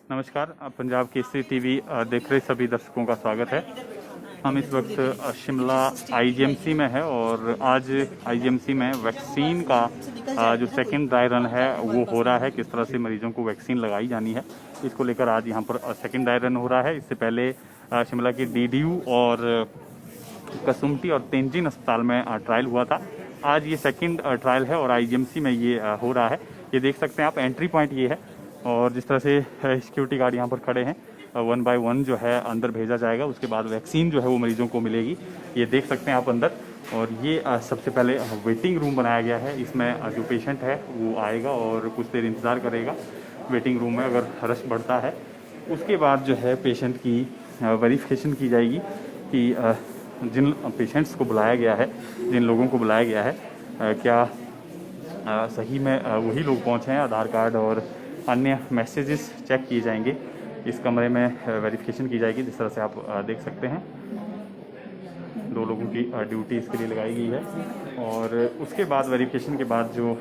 नमस्कार, पंजाब केसरी टीवी देख रहे सभी दर्शकों का स्वागत है। हम इस वक्त शिमला आईजीएमसी में है और आज आईजीएमसी में वैक्सीन का जो सेकंड ड्राई रन है वो हो रहा है। किस तरह से मरीजों को वैक्सीन लगाई जानी है, इसको लेकर आज यहाँ पर सेकंड ड्राई रन हो रहा है। इससे पहले शिमला की डीडीयू और कसुम्पटी और तेंजिन अस्पताल में ट्रायल हुआ था। आज ये सेकंड ट्रायल है और आईजीएमसी में ये हो रहा है। ये देख सकते हैं आप, एंट्री पॉइंट ये है और जिस तरह से सिक्योरिटी गार्ड यहाँ पर खड़े हैं, 1 बाय 1 जो है अंदर भेजा जाएगा। उसके बाद वैक्सीन जो है वो मरीजों को मिलेगी। ये देख सकते हैं आप अंदर। और ये सबसे पहले वेटिंग रूम बनाया गया है। इसमें जो पेशेंट है वो आएगा और कुछ देर इंतज़ार करेगा वेटिंग रूम में। अगर रश बढ़ता है उसके बाद जो है पेशेंट की वेरिफिकेशन की जाएगी कि जिन पेशेंट्स को बुलाया गया है, जिन लोगों को बुलाया गया है, क्या सही में वही लोग पहुँचे हैं। आधार कार्ड और अन्य मैसेजेस चेक किए जाएंगे। इस कमरे में वेरिफिकेशन की जाएगी। जिस तरह से आप देख सकते हैं, 2 लोगों की ड्यूटी इसके लिए लगाई गई है। और उसके बाद वेरिफिकेशन के बाद जो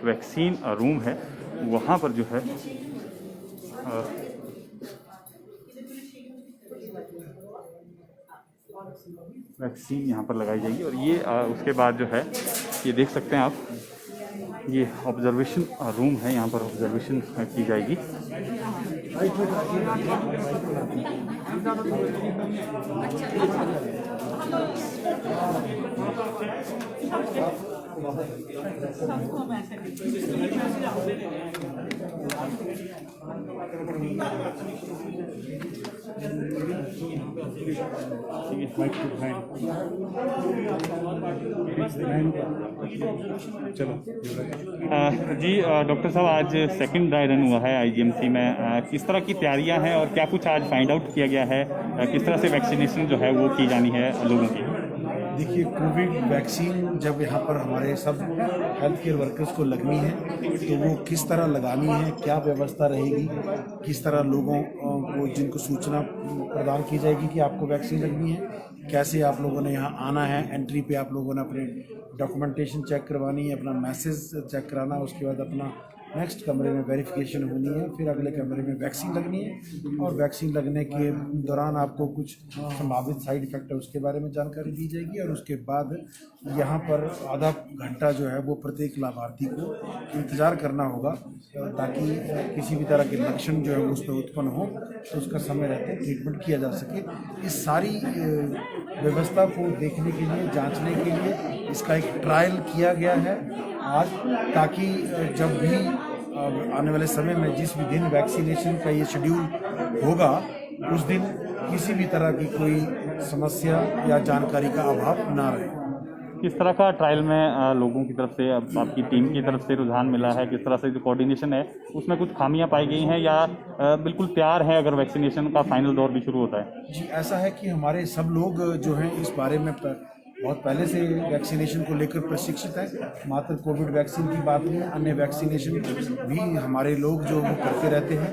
वैक्सीन रूम है वहाँ पर जो है वैक्सीन यहाँ पर लगाई जाएगी। और ये उसके बाद जो है ये देख सकते हैं आप, ये ऑब्जर्वेशन रूम है। यहाँ पर ऑब्जर्वेशन की जाएगी। जी डॉक्टर साहब, आज सेकंड ड्राई रन हुआ है आईजीएमसी में। किस तरह की तैयारियां हैं और क्या कुछ आज फाइंड आउट किया गया है? किस तरह से वैक्सीनेशन जो है वो की जानी है लोगों की? देखिए, कोविड वैक्सीन जब यहाँ पर हमारे सब हेल्थ केयर वर्कर्स को लगनी है तो वो किस तरह लगानी है, क्या व्यवस्था रहेगी, किस तरह लोगों को जिनको सूचना प्रदान की जाएगी कि आपको वैक्सीन लगनी है, कैसे आप लोगों ने यहाँ आना है, एंट्री पे आप लोगों ने अपने डॉक्यूमेंटेशन चेक करवानी है, अपना मैसेज चेक कराना, उसके बाद अपना नेक्स्ट कमरे में वेरिफिकेशन होनी है, फिर अगले कमरे में वैक्सीन लगनी है। और वैक्सीन लगने के दौरान आपको कुछ संभावित साइड इफ़ेक्ट है उसके बारे में जानकारी दी जाएगी। और उसके बाद यहाँ पर आधा घंटा जो है वो प्रत्येक लाभार्थी को इंतज़ार करना होगा ताकि किसी भी तरह के लक्षण जो है वो उसमें उत्पन्न हो तो उसका समय रहते ट्रीटमेंट किया जा सके। इस सारी व्यवस्था को देखने के लिए, जांचने के लिए इसका एक ट्रायल किया गया है आज, ताकि जब भी आने वाले समय में जिस भी दिन वैक्सीनेशन का ये शेड्यूल होगा उस दिन किसी भी तरह की कोई समस्या या जानकारी का अभाव ना रहे। किस तरह का ट्रायल में लोगों की तरफ से, आपकी टीम की तरफ से रुझान मिला है? किस तरह से जो कोऑर्डिनेशन है उसमें कुछ खामियां पाई गई हैं या बिल्कुल तैयार है अगर वैक्सीनेशन का फाइनल दौर भी शुरू होता है? जी, ऐसा है कि हमारे सब लोग जो हैं इस बारे में बहुत पहले से वैक्सीनेशन को लेकर प्रशिक्षित है। मात्र कोविड वैक्सीन की बात नहीं है, अन्य वैक्सीनेशन भी हमारे लोग जो वो करते रहते हैं।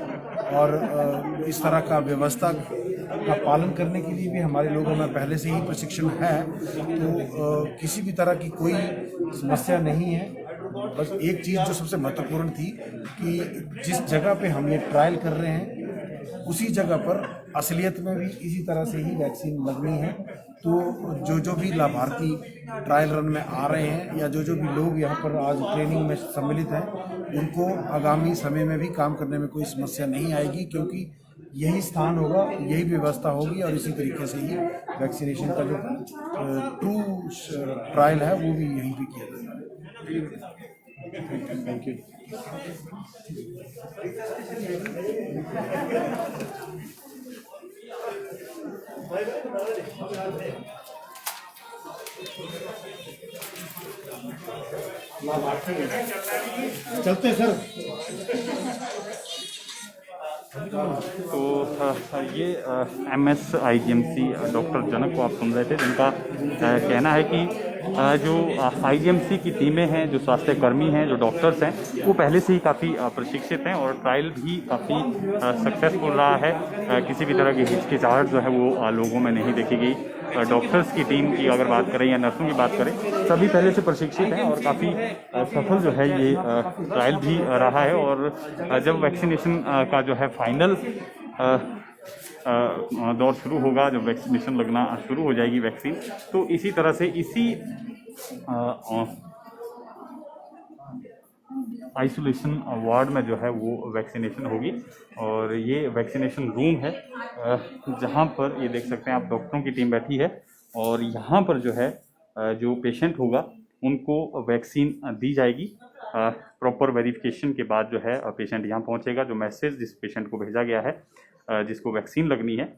और इस तरह का व्यवस्था का पालन करने के लिए भी हमारे लोगों में पहले से ही प्रशिक्षण है। तो किसी भी तरह की कोई समस्या नहीं है। बस एक चीज़ जो सबसे महत्वपूर्ण थी कि जिस जगह पे हम ये ट्रायल कर रहे हैं उसी जगह पर असलियत में भी इसी तरह से ही वैक्सीन लगनी है। तो जो भी लाभार्थी ट्रायल रन में आ रहे हैं या जो भी लोग यहाँ पर आज ट्रेनिंग में सम्मिलित हैं, उनको आगामी समय में भी काम करने में कोई समस्या नहीं आएगी, क्योंकि यही स्थान होगा, यही व्यवस्था होगी और इसी तरीके से ही वैक्सीनेशन का जो ट्रू ट्रायल है वो भी यहीं पे किया जाएगा। Thank you. चलते सर। तो ये MS आईजीएमसी डॉक्टर जनक को आप सुन रहे थे, जिनका कहना है कि जो आईजीएमसी की टीमें हैं, जो स्वास्थ्य कर्मी हैं, जो डॉक्टर्स हैं, वो पहले से ही काफ़ी प्रशिक्षित हैं और ट्रायल भी काफ़ी सक्सेसफुल रहा है। किसी भी तरह की हिचकिचाहट जो है वो लोगों में नहीं देखी गई। डॉक्टर्स की टीम की अगर बात करें या नर्सों की बात करें, सभी पहले से प्रशिक्षित हैं और काफ़ी सफल जो है ये ट्रायल भी रहा है। और जब वैक्सीनेशन का जो है फाइनल दौर शुरू होगा, जब वैक्सीनेशन लगना शुरू हो जाएगी वैक्सीन, तो इसी तरह से इसी आइसोलेशन वार्ड में जो है वो वैक्सीनेशन होगी। और ये वैक्सीनेशन रूम है जहाँ पर ये देख सकते हैं आप, डॉक्टरों की टीम बैठी है और यहाँ पर जो है जो पेशेंट होगा उनको वैक्सीन दी जाएगी। प्रॉपर वेरिफिकेशन के बाद जो है पेशेंट यहाँ पहुँचेगा। जो मैसेज जिस पेशेंट को भेजा गया है जिसको वैक्सीन लगनी है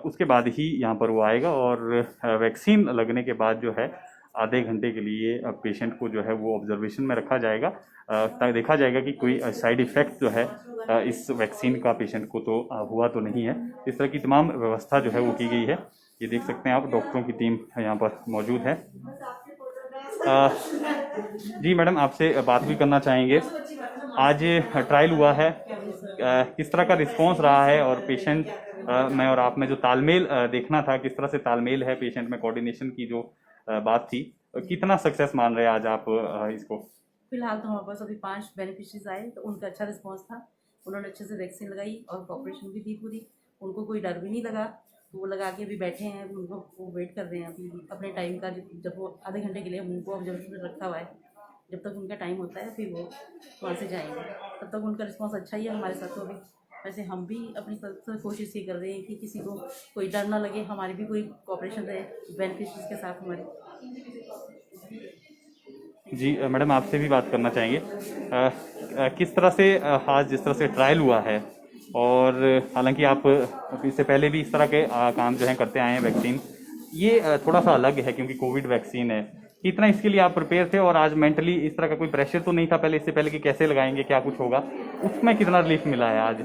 उसके बाद ही यहाँ पर वो आएगा। और वैक्सीन लगने के बाद जो है आधे घंटे के लिए पेशेंट को जो है वो ऑब्जर्वेशन में रखा जाएगा, ताकि देखा जाएगा कि कोई साइड इफ़ेक्ट जो है इस वैक्सीन का पेशेंट को तो हुआ तो नहीं है। इस तरह की तमाम व्यवस्था जो है वो की गई है। ये देख सकते हैं आप, डॉक्टरों की टीम यहाँ पर मौजूद है। जी मैडम, आपसे बात भी करना चाहेंगे। आज ट्रायल हुआ है, किस तरह का रिस्पांस रहा है और पेशेंट में और आप में जो तालमेल देखना था, किस तरह से तालमेल है पेशेंट में, कोऑर्डिनेशन की जो बात थी, कितना सक्सेस मान रहे हैं आज आप इसको? फिलहाल तो हमारे पास अभी 5 बेनिफिशरीज आए, तो उनका अच्छा रिस्पांस था। उन्होंने अच्छे से वैक्सीन लगाई और कॉपरेशन भी दी पूरी, उनको कोई डर भी नहीं लगा। तो वो लगा के अभी बैठे हैं, अभी उनको वो वेट कर रहे हैं अभी अपने टाइम का। जब वो आधे घंटे के लिए उनको ऑब्जर्वेशन में रखा हुआ है, जब तक उनका टाइम होता है फिर वो वहाँ से जाएंगे। तब तक उनका रिस्पांस अच्छा ही है हमारे साथ। तो अभी वैसे हम भी अपनी तरफ से कोशिश ये कर रहे हैं कि किसी को कोई डर ना लगे, हमारी भी कोई कॉपरेशन रहे बेनिफिशरीज के साथ हमारे। जी मैडम, आपसे भी बात करना चाहेंगे। किस तरह से आज जिस तरह से ट्रायल हुआ है, और हालांकि आप इससे पहले भी इस तरह के काम जो है करते आए हैं, वैक्सीन ये थोड़ा सा अलग है क्योंकि कोविड वैक्सीन है, कितना इसके लिए आप प्रिपेयर थे? और आज मेंटली इस तरह का कोई प्रेशर तो नहीं था पहले, इससे पहले कि कैसे लगाएंगे, क्या कुछ होगा, उसमें कितना रिलीफ मिला है आज?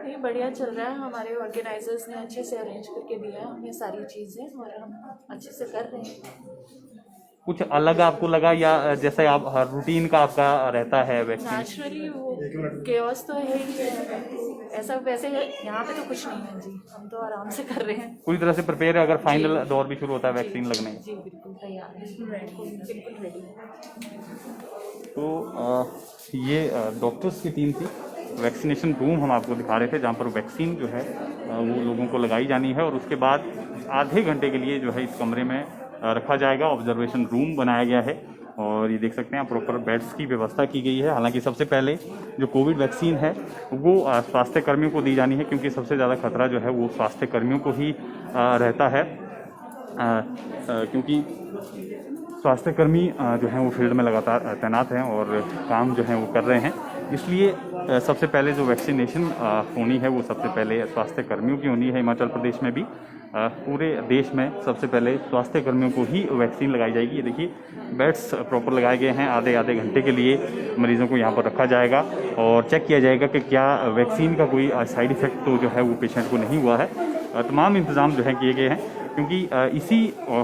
ये बढ़िया चल रहा है। हमारे ऑर्गेनाइजर्स ने अच्छे से अरेंज करके दिया है हमें सारी चीज़ें, और हम अच्छे से कर रहे हैं। कुछ अलग आपको लगा या जैसे आप हर रूटीन का आपका रहता है वैक्सीन? नेचुरली वो केओस तो है ही है, ऐसा वैसे यहाँ पे तो कुछ नहीं है जी, हम तो आराम से कर रहे हैं। पूरी तरह से प्रिपेयर है अगर फाइनल दौर भी शुरू होता है वैक्सीन लगने? जी बिल्कुल तैयार है, बिल्कुल रेडी है। तो ये डॉक्टर्स की टीम थी। वैक्सीनेशन रूम हम आपको दिखा रहे थे जहाँ पर वैक्सीन जो है वो लोगों को लगाई जानी है, और उसके बाद आधे घंटे के लिए जो है इस कमरे में रखा जाएगा। ऑब्जर्वेशन रूम बनाया गया है और ये देख सकते हैं आप, प्रॉपर बेड्स की व्यवस्था की गई है। हालांकि सबसे पहले जो कोविड वैक्सीन है वो स्वास्थ्य कर्मियों को दी जानी है, क्योंकि सबसे ज़्यादा खतरा जो है वो स्वास्थ्य कर्मियों को ही रहता है, क्योंकि स्वास्थ्य कर्मी जो हैं वो फील्ड में लगातार तैनात हैं और काम जो है वो कर रहे हैं। इसलिए सबसे पहले जो वैक्सीनेशन होनी है वो सबसे पहले स्वास्थ्य कर्मियों की होनी है। हिमाचल प्रदेश में भी पूरे देश में सबसे पहले स्वास्थ्य कर्मियों को ही वैक्सीन लगाई जाएगी। ये देखिए, बेड्स प्रॉपर लगाए गए हैं। आधे आधे घंटे के लिए मरीजों को यहाँ पर रखा जाएगा और चेक किया जाएगा कि क्या वैक्सीन का कोई साइड इफ़ेक्ट तो जो है वो पेशेंट को नहीं हुआ है। तमाम इंतज़ाम जो है किए गए हैं, क्योंकि इसी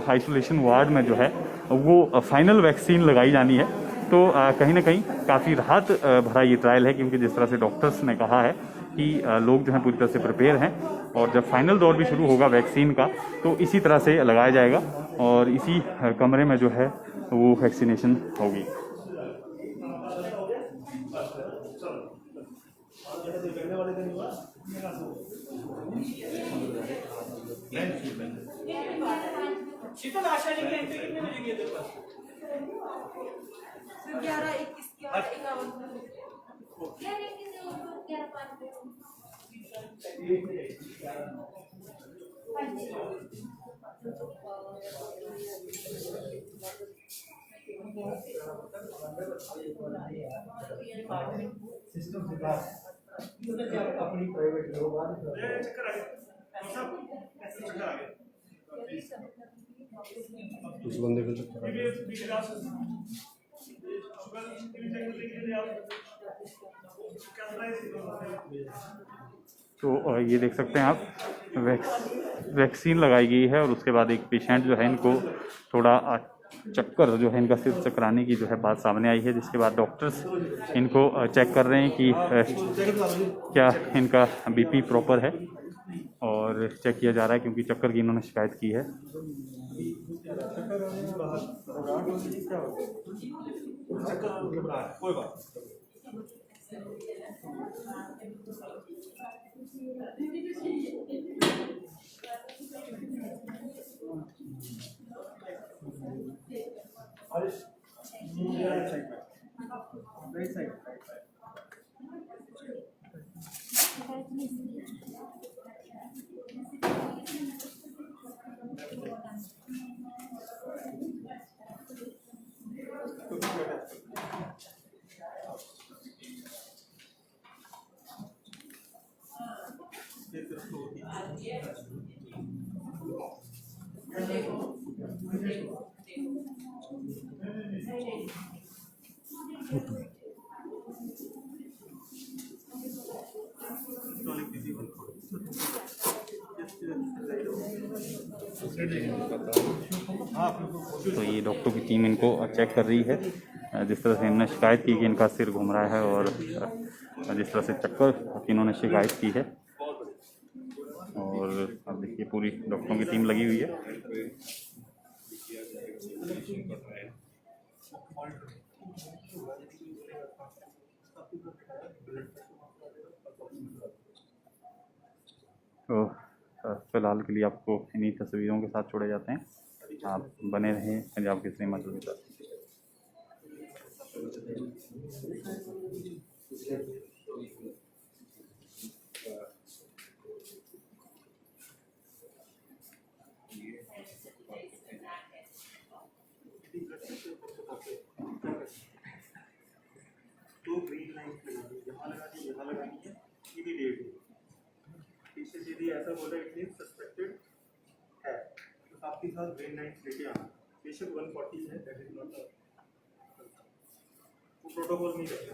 आइसोलेशन वार्ड में जो है वो फाइनल वैक्सीन लगाई जानी है। तो कहीं ना कहीं काफ़ी राहत भरा ये ट्रायल है, क्योंकि जिस तरह से डॉक्टर्स ने कहा है कि लोग जो हैं पूरी तरह से प्रिपेयर हैं, और जब फाइनल दौर भी शुरू होगा वैक्सीन का तो इसी तरह से लगाया जाएगा और इसी कमरे में जो है वो वैक्सीनेशन होगी। उस बंदे को चक्कर आ गया। तो ये देख सकते हैं आप, वैक्सीन लगाई गई है और उसके बाद एक पेशेंट जो है, इनको थोड़ा चक्कर जो है, इनका सिर चकराने की जो है बात सामने आई है, जिसके बाद डॉक्टर्स इनको चेक कर रहे हैं कि क्या इनका बीपी प्रॉपर है, और चेक किया जा रहा है क्योंकि चक्कर की इन्होंने शिकायत की है। कोई बात तो ये डॉक्टर की टीम इनको चेक कर रही है। जिस तरह से इन्होंने शिकायत की कि इनका सिर घूम रहा है और जिस तरह से चक्कर की इन्होंने शिकायत की है, और अब देखिए पूरी डॉक्टरों की टीम लगी हुई है। तो फिलहाल के लिए आपको इन्हीं तस्वीरों के साथ छोड़े जाते हैं। आप बने रहें पंजाब केसरी हिमाचल के साथ। तो ग्रीन लाइन यहाँ लगानी है, यहाँ लगानी है, इमीडिएटली। पेशेंट यदि ऐसा बोला इट मीन सस्पेक्टेड है, तो साथ ही साथ ग्रीन लाइन लेके आना। पेशेंट 140 है, दैट इज नॉट वो प्रोटोकॉल नहीं करना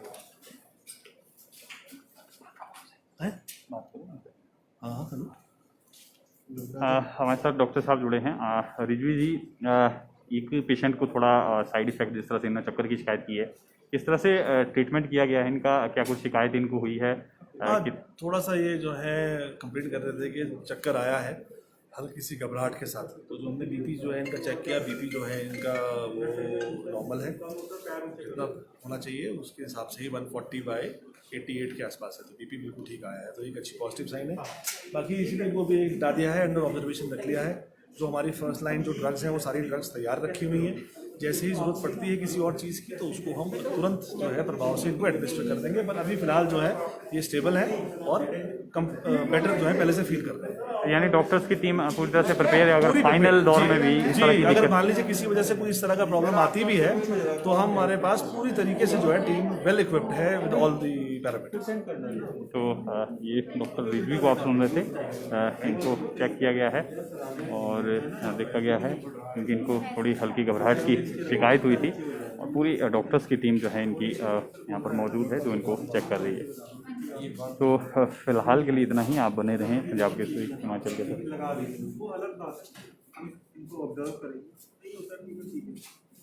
है। हाँ हेलो, हमारे साथ डॉक्टर साहब जुड़े हैं। रिजवी जी, एक पेशेंट को थोड़ा साइड इफेक्ट जिस तरह से इन्होंने चक्कर की शिकायत की है, इस तरह से ट्रीटमेंट किया गया है इनका? क्या कुछ शिकायत इनको हुई है? थोड़ा सा ये जो है कंप्लेंट कर रहे थे कि चक्कर आया है हल्की सी घबराहट के साथ, तो जो हमने बीपी जो है इनका चेक किया, बीपी जो है इनका वो नॉर्मल है, जितना होना चाहिए उसके हिसाब से ही 140/88 के आसपास है, तो बीपी बिल्कुल ठीक आया है, तो एक अच्छी पॉजिटिव साइन है। बाकी इसीलिए वो भी हटा दिया है, अंडर ऑब्जर्वेशन रख लिया है। जो हमारी फर्स्ट लाइन जो ड्रग्स हैं वो सारी ड्रग्स तैयार रखी हुई हैं, जैसे ही ज़रूरत पड़ती है किसी और चीज़ की तो उसको हम तुरंत जो है प्रभाव से इनको एडमिनिस्टर कर देंगे, पर अभी फ़िलहाल जो है ये स्टेबल है और बेटर जो है पहले से फील कर रहे हैं। यानी डॉक्टर्स की टीम पूरी तरह से प्रिपेयर है अगर फाइनल दौर में भी इस तरह की अगर दिक्कत? मान लीजिए किसी वजह से कोई इस तरह का प्रॉब्लम आती भी है तो हमारे पास पूरी तरीके से जो है टीम वेल इक्विप्ड है विद ऑल दी पैरामीटर्स। तो ये डॉक्टर रिजवी को आप सुन रहे थे, इनको चेक किया गया है और देखा गया है क्योंकि इनको थोड़ी हल्की घबराहट की शिकायत हुई थी, और पूरी डॉक्टर्स की टीम जो है इनकी यहाँ पर मौजूद है जो इनको चेक कर रही है। तो फिलहाल के लिए इतना ही। आप बने रहें पंजाब केसरी हिमाचल के साथ। लगा देंगे, वो अलग बात है, हम इनको ऑब्जर्व करेंगे, नहीं होता कि ठीक है,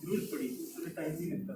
जरूरत पड़ी, उसमें टाइम नहीं लगता।